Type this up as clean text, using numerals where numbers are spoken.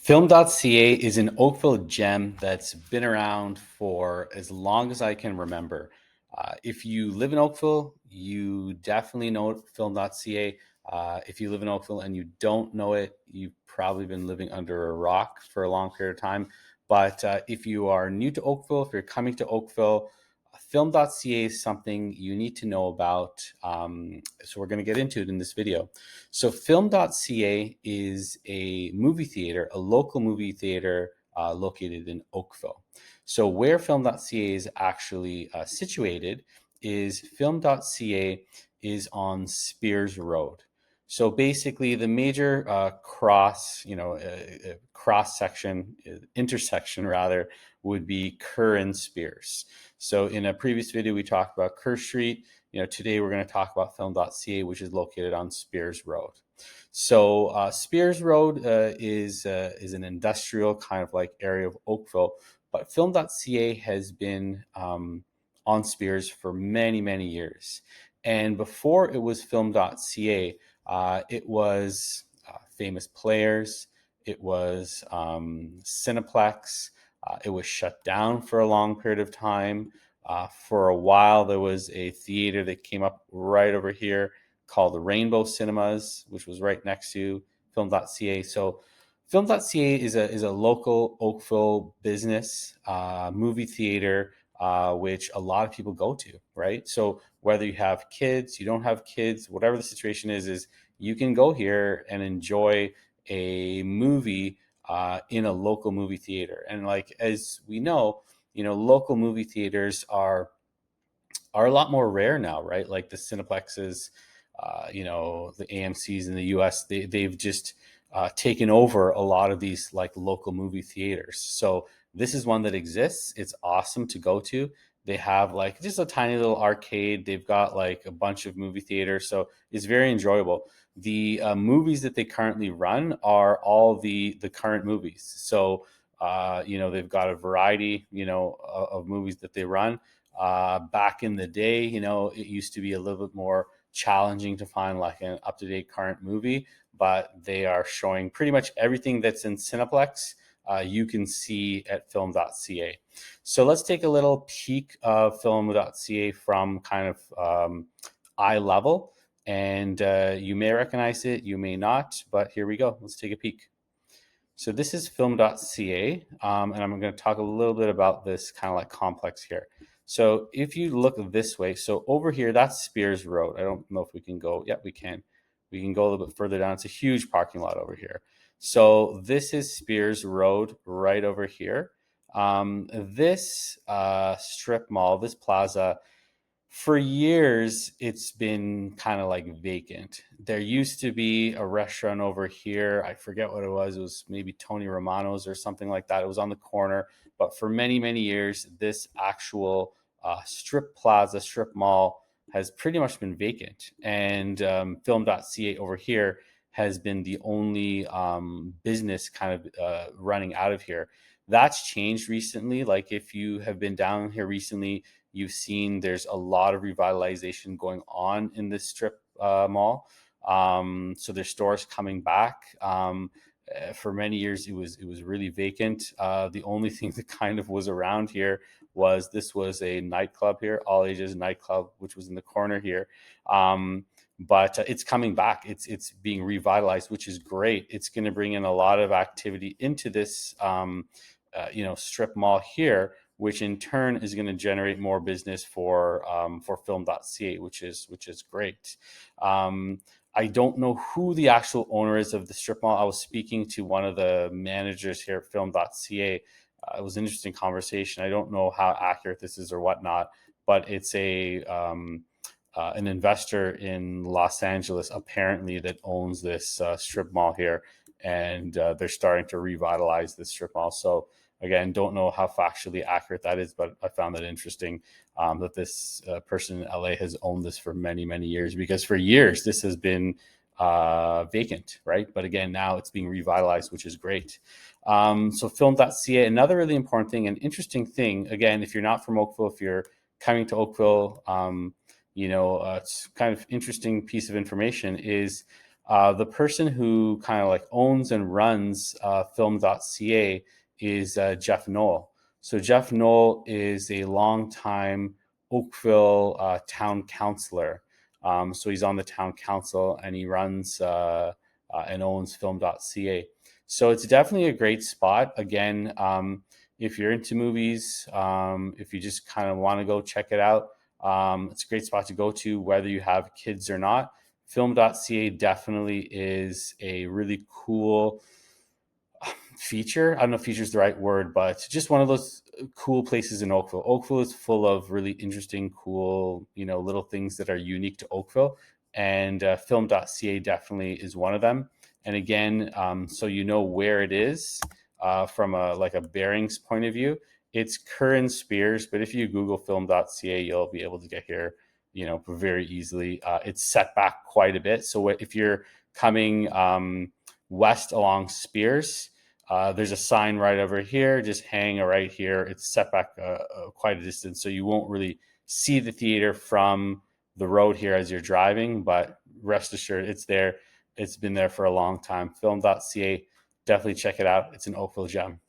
Film.ca is an Oakville gem that's been around for as long as I can remember. If you live in Oakville, you definitely know Film.ca. If you live in Oakville and you don't know it, you've probably been living under a rock for a long period of time. But if you are new to Oakville, if you're coming to Oakville, Film.ca is something you need to know about. So we're going to get into it in this video. So Film.ca is a movie theater, a local movie theater located in Oakville. So where Film.ca is actually situated is Film.ca is on Spears Road. So basically, the major cross section, intersection rather, would be Kerr and Spears. So in a previous video, we talked about Kerr Street. Today we're going to talk about Film.ca, which is located on Spears Road. So Spears Road is an industrial kind of like area of Oakville, but Film.ca has been on Spears for many, many years. And before it was Film.ca, it was Famous Players, it was Cineplex, it was shut down for a long period of time. For a while, there was a theater that came up right over here called the Rainbow Cinemas, which was right next to Film.ca. So Film.ca is a local Oakville business movie theater, which a lot of people go to, right? So whether you have kids, you don't have kids, whatever the situation is you can go here and enjoy a movie in a local movie theater. And like as we know, local movie theaters are a lot more rare now, right? Like the Cineplexes, the AMC's in the US, they've just taken over a lot of these like local movie theaters. So this is one that exists. It's awesome to go to. They have like just a tiny little arcade. They've got like a bunch of movie theaters. So it's very enjoyable. The movies that they currently run are all the current movies. So, they've got a variety, of movies that they run. Back in the day, it used to be a little bit more challenging to find like an up-to-date current movie, but they are showing pretty much everything that's in Cineplex. You can see at Film.ca. So let's take a little peek of Film.ca from kind of eye level. And you may recognize it, you may not, but here we go. Let's take a peek. So this is Film.ca, and I'm going to talk a little bit about this kind of like complex here. So if you look this way, so over here, that's Spears Road. I don't know if we can go. Yeah, we can. We can go a little bit further down. It's a huge parking lot over here. So this is Spears Road right over here. This strip mall, this plaza, for years it's been kind of like vacant. There used to be a restaurant over here. I forget what it was maybe Tony Romano's or something like that. It was on the corner, but for many, many years this actual strip mall has pretty much been vacant. And Film.ca over here has been the only business kind of running out of here. That's changed recently. Like if you have been down here recently, you've seen there's a lot of revitalization going on in this strip mall. So there's stores coming back. For many years, it was really vacant. The only thing that kind of was around here was this was a nightclub here, all ages nightclub, which was in the corner here. But it's coming back. It's being revitalized, which is great. It's going to bring in a lot of activity into this strip mall here, which in turn is going to generate more business for Film.ca, which is great. I don't know who the actual owner is of the strip mall. I was speaking to one of the managers here at Film.ca. It was an interesting conversation. I don't know how accurate this is or whatnot, but it's an investor in Los Angeles apparently that owns this strip mall here, and they're starting to revitalize this strip mall. So again, don't know how factually accurate that is, but I found that interesting that this person in LA has owned this for many, many years, because for years this has been vacant, right? But again, now it's being revitalized, which is great. So Film.ca, another really important thing, an interesting thing, again, if you're not from Oakville, if you're coming to Oakville, it's kind of interesting piece of information is The person who kind of like owns and runs Film.ca is Jeff Knoll. So Jeff Knoll is a longtime Oakville town councilor. So he's on the town council and he runs and owns Film.ca. So it's definitely a great spot. Again, if you're into movies, if you just kind of want to go check it out, it's a great spot to go to, whether you have kids or not. Film.ca definitely is a really cool feature. I don't know if feature is the right word, but just one of those cool places in Oakville. Oakville is full of really interesting, cool, little things that are unique to Oakville. And Film.ca definitely is one of them. And again, so you know where it is from a bearings point of view. It's Curran Spears, but if you Google Film.ca, you'll be able to get here, very easily. It's set back quite a bit. So if you're coming west along Spears, there's a sign right over here. Just hang right here. It's set back quite a distance, so you won't really see the theater from the road here as you're driving, but rest assured it's there. It's been there for a long time. Film.ca, definitely check it out. It's an Oakville gem.